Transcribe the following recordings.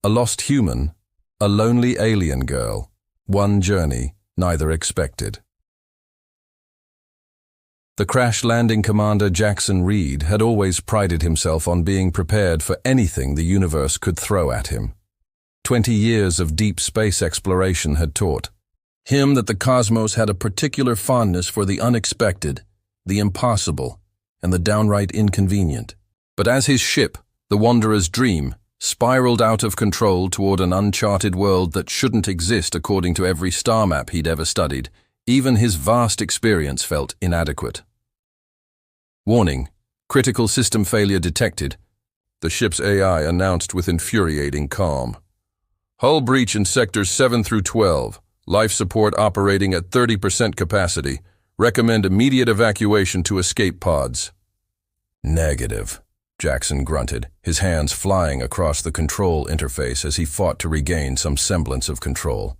A lost human, a lonely alien girl, one journey, neither expected. The crash landing commander Jackson Reed had always prided himself on being prepared for anything the universe could throw at him. 20 years of deep space exploration had taught him that the cosmos had a particular fondness for the unexpected, the impossible, and the downright inconvenient. But as his ship, the Wanderer's Dream, spiraled out of control toward an uncharted world that shouldn't exist according to every star map he'd ever studied, even his vast experience felt inadequate. Warning: critical system failure detected, the ship's AI announced with infuriating calm. Hull breach in sectors 7 through 12. Life support operating at 30% capacity. Recommend immediate evacuation to escape pods. Negative, Jackson grunted, his hands flying across the control interface as he fought to regain some semblance of control.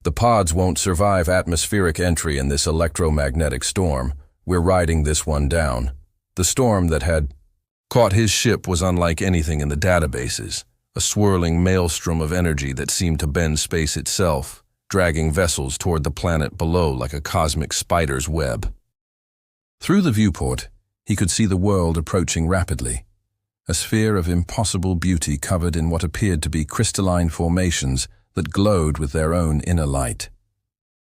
The pods won't survive atmospheric entry in this electromagnetic storm. We're riding this one down. The storm that had caught his ship was unlike anything in the databases, a swirling maelstrom of energy that seemed to bend space itself, dragging vessels toward the planet below like a cosmic spider's web. Through the viewport, he could see the world approaching rapidly, a sphere of impossible beauty covered in what appeared to be crystalline formations that glowed with their own inner light.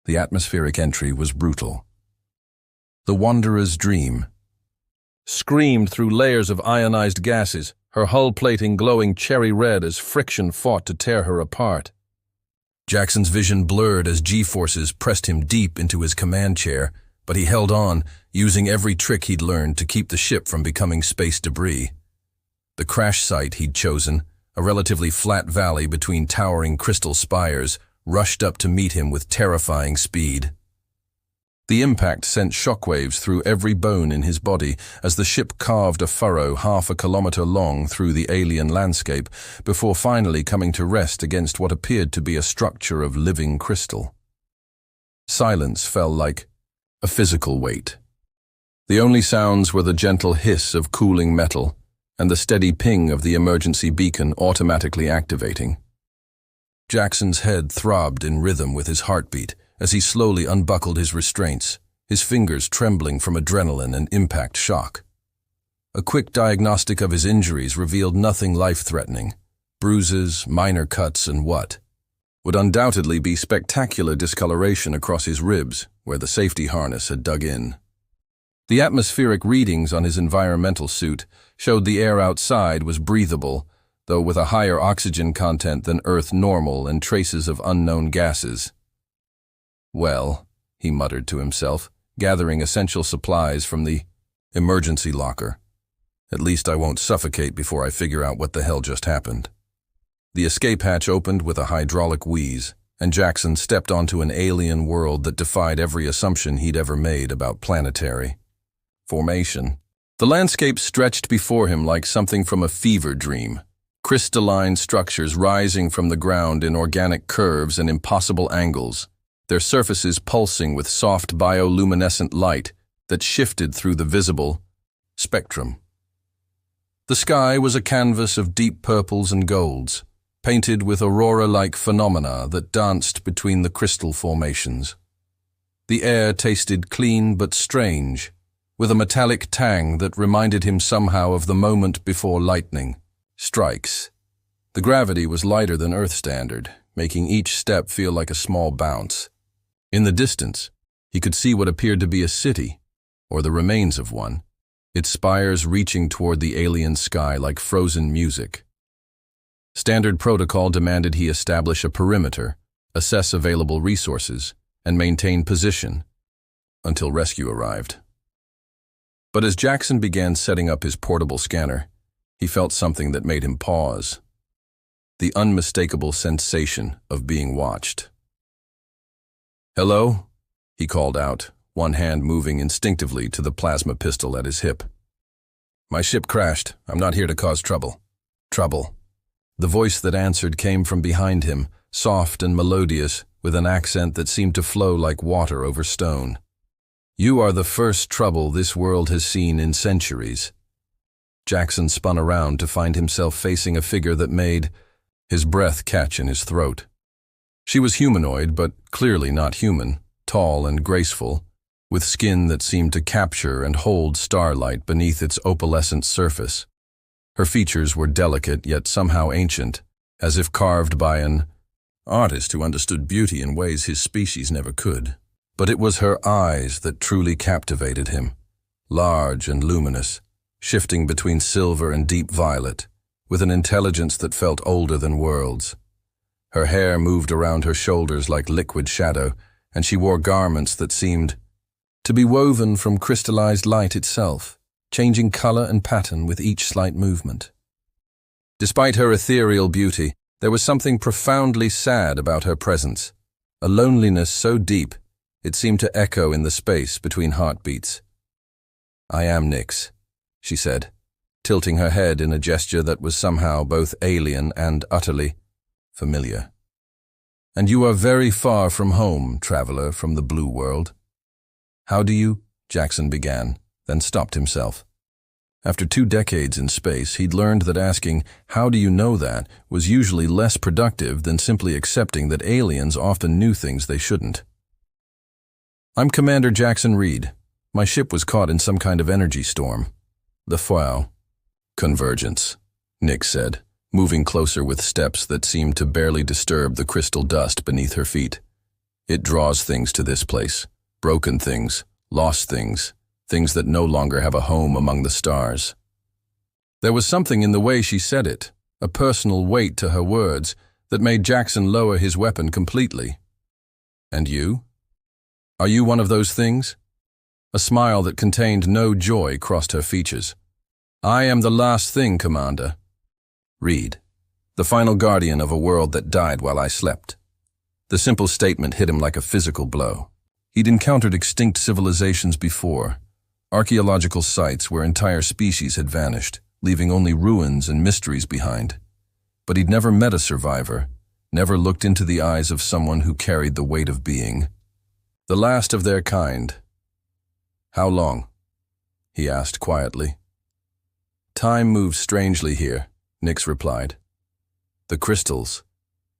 The atmospheric entry was brutal. The Wanderer's Dream screamed through layers of ionized gases, her hull plating glowing cherry red as friction fought to tear her apart. Jackson's vision blurred as G-forces pressed him deep into his command chair, but he held on, using every trick he'd learned to keep the ship from becoming space debris. The crash site he'd chosen, a relatively flat valley between towering crystal spires, rushed up to meet him with terrifying speed. The impact sent shockwaves through every bone in his body as the ship carved a furrow half a kilometer long through the alien landscape before finally coming to rest against what appeared to be a structure of living crystal. Silence fell like a physical weight. The only sounds were the gentle hiss of cooling metal and the steady ping of the emergency beacon automatically activating. Jackson's head throbbed in rhythm with his heartbeat as he slowly unbuckled his restraints, his fingers trembling from adrenaline and impact shock. A quick diagnostic of his injuries revealed nothing life-threatening. Bruises, minor cuts, and what would undoubtedly be spectacular discoloration across his ribs, where the safety harness had dug in. The atmospheric readings on his environmental suit showed the air outside was breathable, though with a higher oxygen content than Earth normal and traces of unknown gases. Well, he muttered to himself, gathering essential supplies from the emergency locker. At least I won't suffocate before I figure out what the hell just happened. The escape hatch opened with a hydraulic wheeze, and Jackson stepped onto an alien world that defied every assumption he'd ever made about planetary formation. The landscape stretched before him like something from a fever dream, crystalline structures rising from the ground in organic curves and impossible angles, their surfaces pulsing with soft bioluminescent light that shifted through the visible spectrum. The sky was a canvas of deep purples and golds, painted with aurora-like phenomena that danced between the crystal formations. The air tasted clean but strange, with a metallic tang that reminded him somehow of the moment before lightning strikes. The gravity was lighter than Earth standard, making each step feel like a small bounce. In the distance, he could see what appeared to be a city, or the remains of one, its spires reaching toward the alien sky like frozen music. Standard protocol demanded he establish a perimeter, assess available resources, and maintain position until rescue arrived. But as Jackson began setting up his portable scanner, he felt something that made him pause. The unmistakable sensation of being watched. "Hello?" he called out, one hand moving instinctively to the plasma pistol at his hip. "My ship crashed. I'm not here to cause trouble." Trouble. The voice that answered came from behind him, soft and melodious, with an accent that seemed to flow like water over stone. "You are the first trouble this world has seen in centuries." Jackson spun around to find himself facing a figure that made his breath catch in his throat. She was humanoid, but clearly not human, tall and graceful, with skin that seemed to capture and hold starlight beneath its opalescent surface. Her features were delicate yet somehow ancient, as if carved by an artist who understood beauty in ways his species never could. But it was her eyes that truly captivated him, large and luminous, shifting between silver and deep violet, with an intelligence that felt older than worlds. Her hair moved around her shoulders like liquid shadow, and she wore garments that seemed to be woven from crystallized light itself, changing color and pattern with each slight movement. Despite her ethereal beauty, there was something profoundly sad about her presence, a loneliness so deep it seemed to echo in the space between heartbeats. "I am Nyx," she said, tilting her head in a gesture that was somehow both alien and utterly familiar. "And you are very far from home, traveler from the blue world." "How do you?" Jackson began, then stopped himself. After 2 decades in space, he'd learned that asking, "How do you know that?" was usually less productive than simply accepting that aliens often knew things they shouldn't. "I'm Commander Jackson Reed. My ship was caught in some kind of energy storm." "The FOIL." "Convergence," Nyx said, moving closer with steps that seemed to barely disturb the crystal dust beneath her feet. "It draws things to this place. Broken things, lost things, things that no longer have a home among the stars." There was something in the way she said it, a personal weight to her words, that made Jackson lower his weapon completely. "And you? Are you one of those things?" A smile that contained no joy crossed her features. "I am the last thing, Commander. Reed, the final guardian of a world that died while I slept." The simple statement hit him like a physical blow. He'd encountered extinct civilizations before, archaeological sites where entire species had vanished, leaving only ruins and mysteries behind. But he'd never met a survivor, never looked into the eyes of someone who carried the weight of being. The last of their kind. "How long?" he asked quietly. "Time moves strangely here," Nyx replied. "The crystals.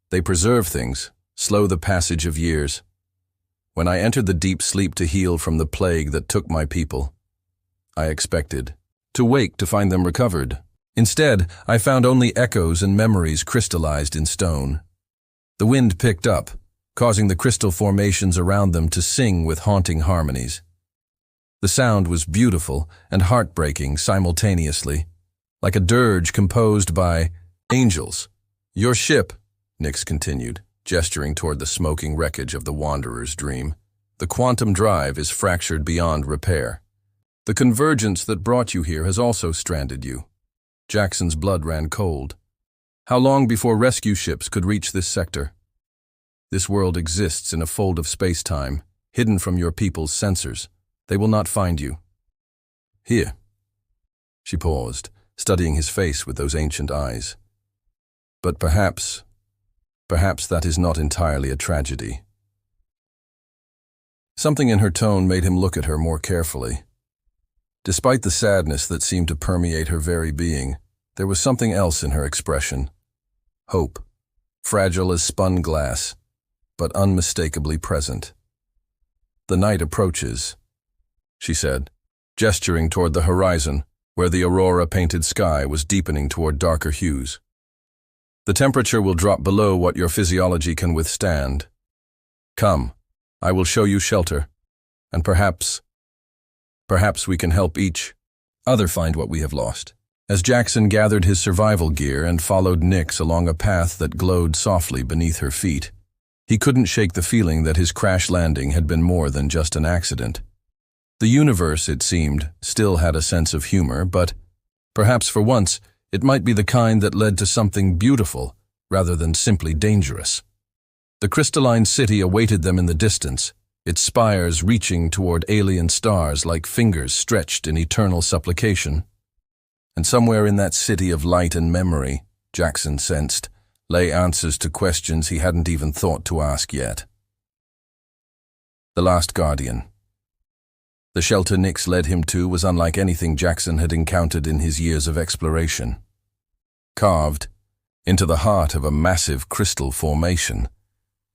They preserve things, slow the passage of years. When I entered the deep sleep to heal from the plague that took my people, I expected to wake to find them recovered. Instead, I found only echoes and memories crystallized in stone. The wind picked up, causing the crystal formations around them to sing with haunting harmonies. The sound was beautiful and heartbreaking simultaneously, like a dirge composed by angels. "Your ship," Nyx continued, gesturing toward the smoking wreckage of the Wanderer's dream. "The quantum drive is fractured beyond repair. The convergence that brought you here has also stranded you." Jackson's blood ran cold. "How long before rescue ships could reach this sector?" "This world exists in a fold of space-time, hidden from your people's sensors. They will not find you." "Here." She paused, studying his face with those ancient eyes. "But perhaps that is not entirely a tragedy." Something in her tone made him look at her more carefully. Despite the sadness that seemed to permeate her very being, there was something else in her expression. Hope, fragile as spun glass, but unmistakably present. "The night approaches," she said, gesturing toward the horizon, where the aurora-painted sky was deepening toward darker hues. "The temperature will drop below what your physiology can withstand. Come, I will show you shelter, and perhaps we can help each other find what we have lost." As Jackson gathered his survival gear and followed Nyx along a path that glowed softly beneath her feet, he couldn't shake the feeling that his crash landing had been more than just an accident. The universe, it seemed, still had a sense of humor, but perhaps for once it might be the kind that led to something beautiful rather than simply dangerous. The crystalline city awaited them in the distance, its spires reaching toward alien stars like fingers stretched in eternal supplication. And somewhere in that city of light and memory, Jackson sensed, lay answers to questions he hadn't even thought to ask yet. The last guardian. The shelter Nyx led him to was unlike anything Jackson had encountered in his years of exploration. Carved, into the heart of a massive crystal formation.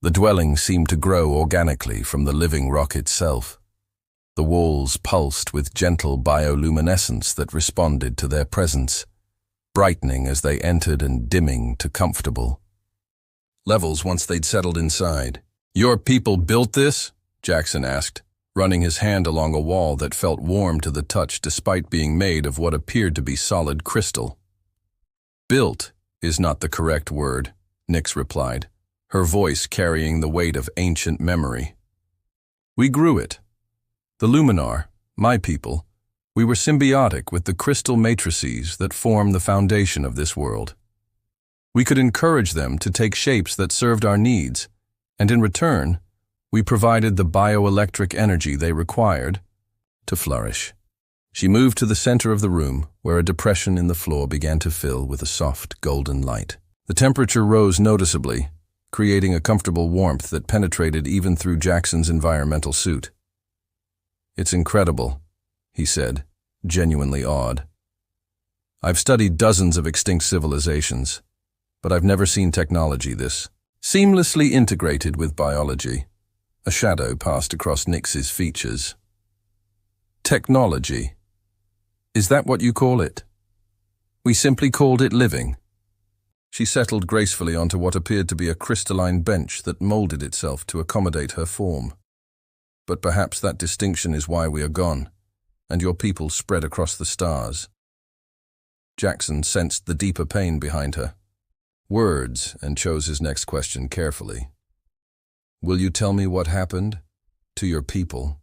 The dwelling seemed to grow organically from the living rock itself. The walls pulsed with gentle bioluminescence that responded to their presence, brightening as they entered and dimming to comfortable levels once they'd settled inside. "Your people built this?" Jackson asked, running his hand along a wall that felt warm to the touch despite being made of what appeared to be solid crystal. "Built is not the correct word," Nyx replied, her voice carrying the weight of ancient memory. "We grew it. The Luminar, my people, we were symbiotic with the crystal matrices that form the foundation of this world. We could encourage them to take shapes that served our needs, and in return, we provided the bioelectric energy they required to flourish." She moved to the center of the room, where a depression in the floor began to fill with a soft, golden light. The temperature rose noticeably, creating a comfortable warmth that penetrated even through Jackson's environmental suit. "It's incredible," he said, genuinely awed. "I've studied dozens of extinct civilizations, but I've never seen technology this seamlessly integrated with biology." A shadow passed across Nyx's features. "Technology. Is that what you call it?" "We simply called it living." She settled gracefully onto what appeared to be a crystalline bench that molded itself to accommodate her form. "But perhaps that distinction is why we are gone, and your people spread across the stars." Jackson sensed the deeper pain behind her words and chose his next question carefully. "Will you tell me what happened to your people?"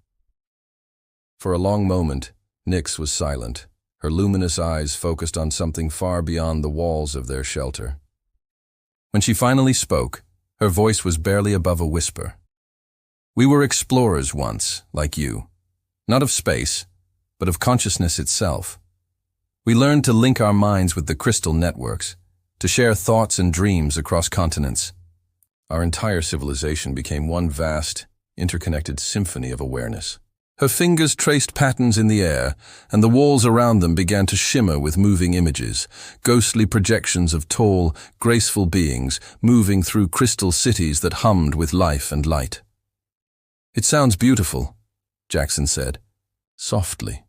For a long moment, Nyx was silent, her luminous eyes focused on something far beyond the walls of their shelter. When she finally spoke, her voice was barely above a whisper. "We were explorers once, like you. Not of space, but of consciousness itself. We learned to link our minds with the crystal networks, to share thoughts and dreams across continents. Our entire civilization became one vast, interconnected symphony of awareness." Her fingers traced patterns in the air, and the walls around them began to shimmer with moving images, ghostly projections of tall, graceful beings moving through crystal cities that hummed with life and light. "It sounds beautiful," Jackson said, softly.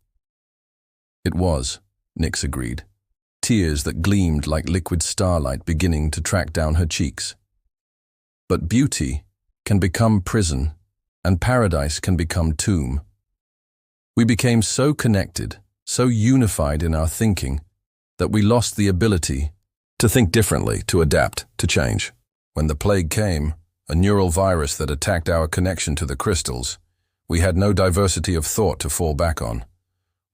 It was, Nyx agreed, tears that gleamed like liquid starlight beginning to track down her cheeks. "But beauty can become prison, and paradise can become tomb. We became so connected, so unified in our thinking, that we lost the ability to think differently, to adapt, to change. When the plague came, a neural virus that attacked our connection to the crystals, we had no diversity of thought to fall back on.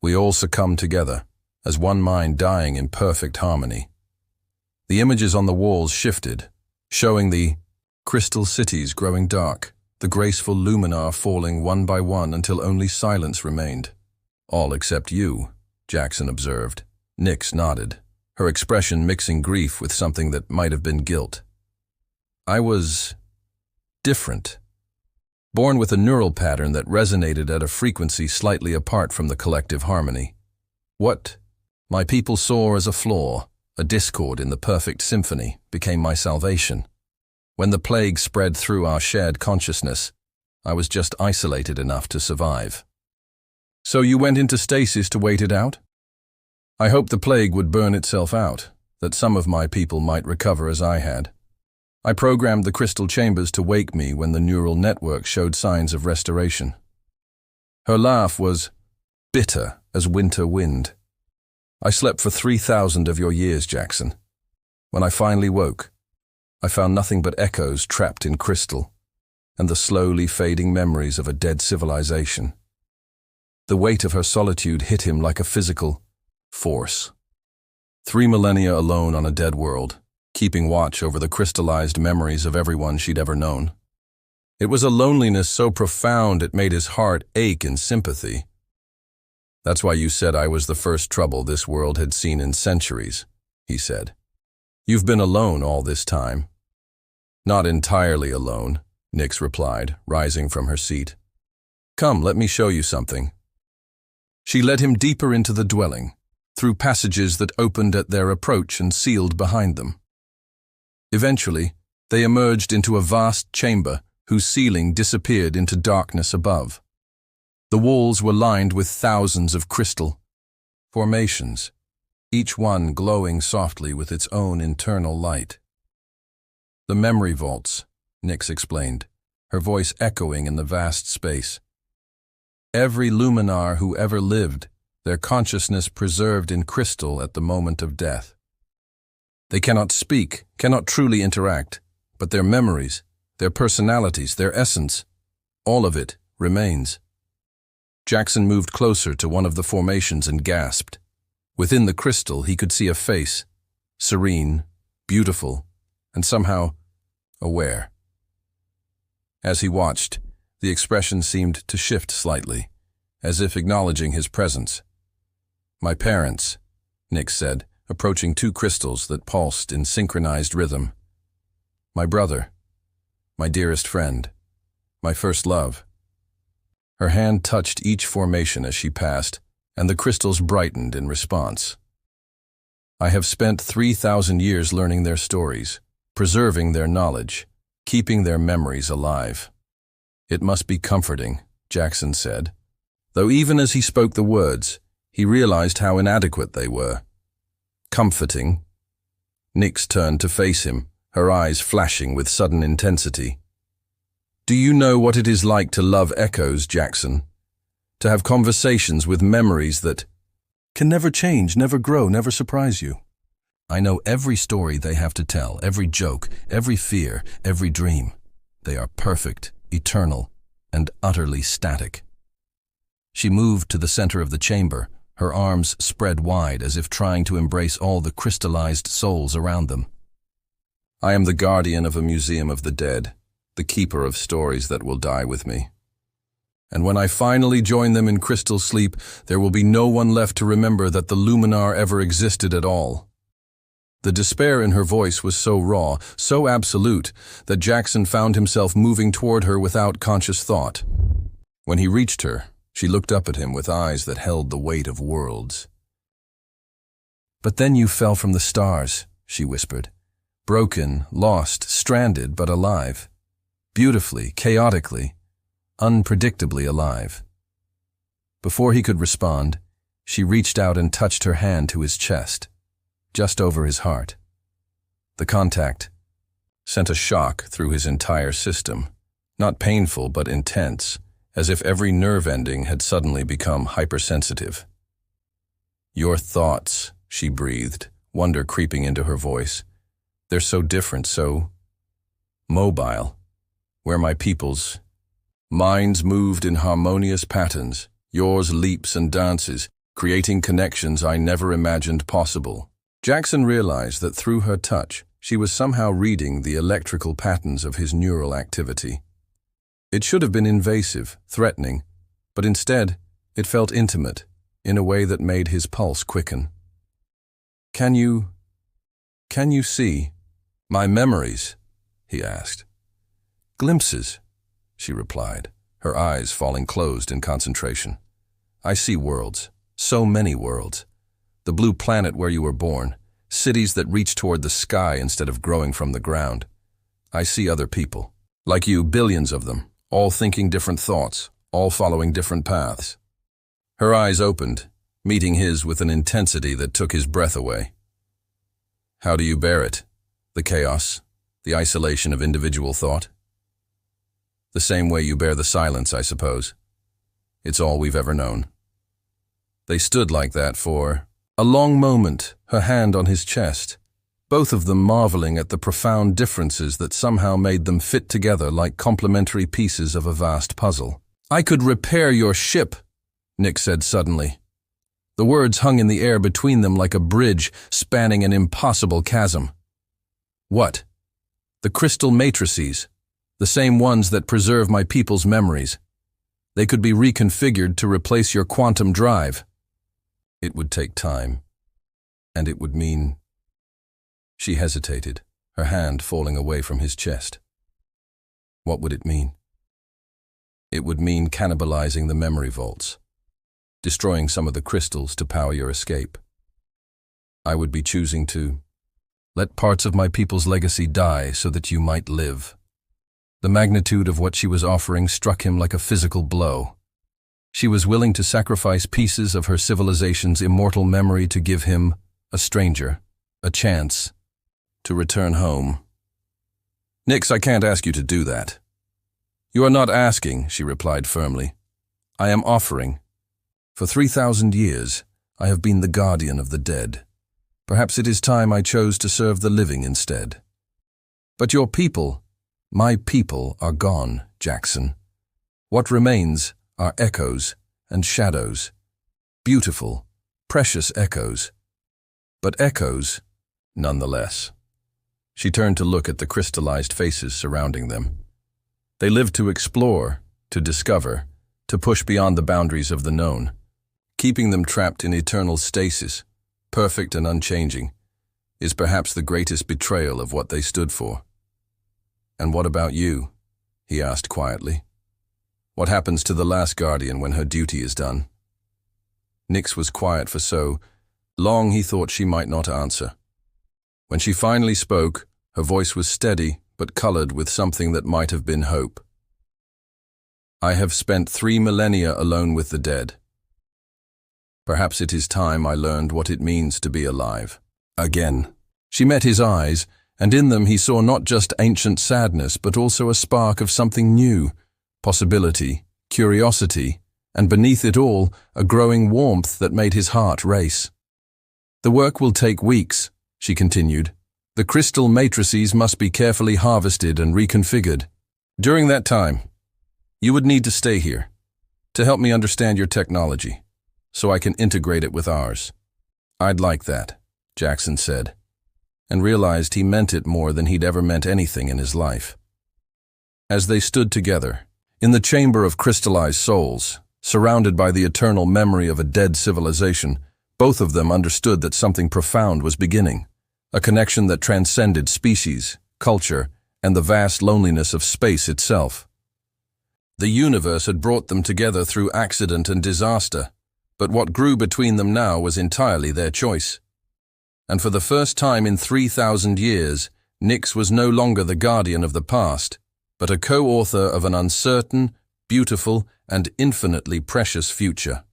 We all succumbed together, as one mind dying in perfect harmony. The images on the walls shifted, showing the crystal cities growing dark, the graceful luminar falling one by one until only silence remained. "All except you," Jackson observed. Nyx nodded, her expression mixing grief with something that might have been guilt. "I was different, born with a neural pattern that resonated at a frequency slightly apart from the collective harmony. What my people saw as a flaw, a discord in the perfect symphony, became my salvation. When the plague spread through our shared consciousness, I was just isolated enough to survive." "So you went into stasis to wait it out?" "I hoped the plague would burn itself out, that some of my people might recover as I had. I programmed the crystal chambers to wake me when the neural network showed signs of restoration." Her laugh was bitter as winter wind. "I slept for 3,000 of your years, Jackson. When I finally woke, I found nothing but echoes trapped in crystal, and the slowly fading memories of a dead civilization." The weight of her solitude hit him like a physical force. 3 millennia alone on a dead world, keeping watch over the crystallized memories of everyone she'd ever known. It was a loneliness so profound it made his heart ache in sympathy. "That's why you said I was the first trouble this world had seen in centuries," he said. "You've been alone all this time." "Not entirely alone," Nyx replied, rising from her seat. "Come, let me show you something." She led him deeper into the dwelling, through passages that opened at their approach and sealed behind them. Eventually, they emerged into a vast chamber whose ceiling disappeared into darkness above. The walls were lined with thousands of crystal formations, each one glowing softly with its own internal light. The memory vaults, Nyx explained, her voice echoing in the vast space. Every luminar who ever lived, their consciousness preserved in crystal at the moment of death. They cannot speak, cannot truly interact, but their memories, their personalities, their essence, all of it remains. Jackson moved closer to one of the formations and gasped. Within the crystal, he could see a face, serene, beautiful, and somehow aware. As he watched, the expression seemed to shift slightly, as if acknowledging his presence. "My parents," Nyx said, approaching two crystals that pulsed in synchronized rhythm. "My brother, my dearest friend, my first love." Her hand touched each formation as she passed, and the crystals brightened in response. "I have spent 3,000 years learning their stories, preserving their knowledge, keeping their memories alive." "It must be comforting," Jackson said, though even as he spoke the words, he realized how inadequate they were. "Comforting?" Nyx turned to face him, her eyes flashing with sudden intensity. "Do you know what it is like to love echoes, Jackson? To have conversations with memories that can never change, never grow, never surprise you? I know every story they have to tell, every joke, every fear, every dream. They are perfect, eternal, and utterly static." She moved to the center of the chamber, her arms spread wide as if trying to embrace all the crystallized souls around them. "I am the guardian of a museum of the dead, the keeper of stories that will die with me. And when I finally join them in crystal sleep, there will be no one left to remember that the luminar ever existed at all." The despair in her voice was so raw, so absolute, that Jackson found himself moving toward her without conscious thought. When he reached her, she looked up at him with eyes that held the weight of worlds. "But then you fell from the stars," she whispered. "Broken, lost, stranded, but alive. Beautifully, chaotically, unpredictably alive." Before he could respond, she reached out and touched her hand to his chest, just over his heart. The contact sent a shock through his entire system, not painful but intense, as if every nerve ending had suddenly become hypersensitive. "Your thoughts," she breathed, wonder creeping into her voice. "They're so different, so mobile. Where my people's minds moved in harmonious patterns, yours leaps and dances, creating connections I never imagined possible." Jackson realized that through her touch, she was somehow reading the electrical patterns of his neural activity. It should have been invasive, threatening, but instead, it felt intimate, in a way that made his pulse quicken. Can you see my memories?" he asked. "Glimpses," she replied, her eyes falling closed in concentration. "I see worlds, so many worlds. The blue planet where you were born, cities that reach toward the sky instead of growing from the ground. I see other people, like you, billions of them, all thinking different thoughts, all following different paths." Her eyes opened, meeting his with an intensity that took his breath away. "How do you bear it? The chaos, the isolation of individual thought?" "The same way you bear the silence, I suppose. It's all we've ever known." They stood like that for a long moment, her hand on his chest, both of them marveling at the profound differences that somehow made them fit together like complementary pieces of a vast puzzle. "I could repair your ship," Nyx said suddenly. The words hung in the air between them like a bridge spanning an impossible chasm. "What?" "The crystal matrices, the same ones that preserve my people's memories. They could be reconfigured to replace your quantum drive." "It would take time, and it would mean—" She hesitated, her hand falling away from his chest. "What would it mean?" "It would mean cannibalizing the memory vaults, destroying some of the crystals to power your escape. I would be choosing to Let parts of my people's legacy die so that you might live. The magnitude of what she was offering struck him like a physical blow. She was willing to sacrifice pieces of her civilization's immortal memory to give him, a stranger, a chance to return home. Nix, I can't ask you to do that. You are not asking, she replied firmly. I am offering. For 3,000 years, I have been the guardian of the dead. Perhaps it is time I chose to serve the living instead. But your people, my people, are gone, Jackson. What remains are echoes and shadows. Beautiful, precious echoes. But echoes, nonetheless. She turned to look at the crystallized faces surrounding them. They lived to explore, to discover, to push beyond the boundaries of the known. Keeping them trapped in eternal stasis, perfect and unchanging, is perhaps the greatest betrayal of what they stood for. And what about you? He asked quietly. What happens to the last guardian when her duty is done? Nix was quiet for so long he thought she might not answer. When she finally spoke, her voice was steady but colored with something that might have been hope. I have spent 3 millennia alone with the dead. Perhaps it is time I learned what it means to be alive. Again. She met his eyes, and in them he saw not just ancient sadness but also a spark of something new, possibility, curiosity, and beneath it all, a growing warmth that made his heart race. The work will take weeks, she continued. The crystal matrices must be carefully harvested and reconfigured. During that time, you would need to stay here, to help me understand your technology, so I can integrate it with ours. I'd like that, Jackson said, and realized he meant it more than he'd ever meant anything in his life. As they stood together, in the chamber of crystallized souls, surrounded by the eternal memory of a dead civilization, both of them understood that something profound was beginning, a connection that transcended species, culture, and the vast loneliness of space itself. The universe had brought them together through accident and disaster, but what grew between them now was entirely their choice. And for the first time in 3,000 years, Nix was no longer the guardian of the past, but a co-author of an uncertain, beautiful, and infinitely precious future.